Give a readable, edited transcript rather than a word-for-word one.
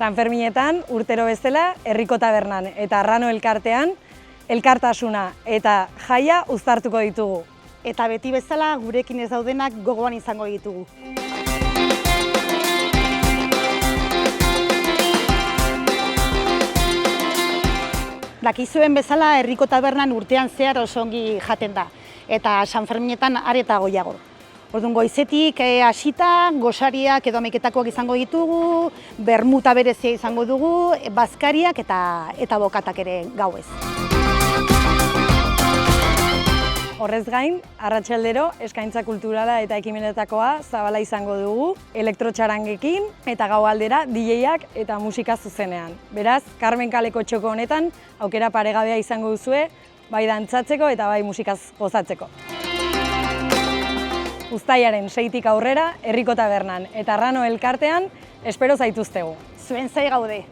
Sanferminetan urtero bezala herriko tabernan eta Arrano elkartean elkartasuna eta jaia uztartuko ditugu. Eta beti bezala gurekin ez daudenak gogoan izango ditugu. Dakizuen bezala herriko tabernan urtean zehar oso ongi jaten da, eta Sanferminetan are eta goiago. Orduan goizetik hasita, gosariak edo ameketakoak izango ditugu, bermuta berezia izango dugu, bazkariak eta bokatak ere gauez. Horrez gain, arratsaldero eskaintza kulturala eta ekimenetakoa zabala izango dugu, elektrotxarangekin eta gaualdera DJak eta musika zuzenean. Beraz, Carmen kaleko txoko honetan aukera paregabea izango duzue, bai dantzatzeko eta bai musikaz gozatzeko. Uztailaren 6tik aurrera, herriko tabernan eta Arrano elkartean espero zaituztegu. Zuen zai gaude.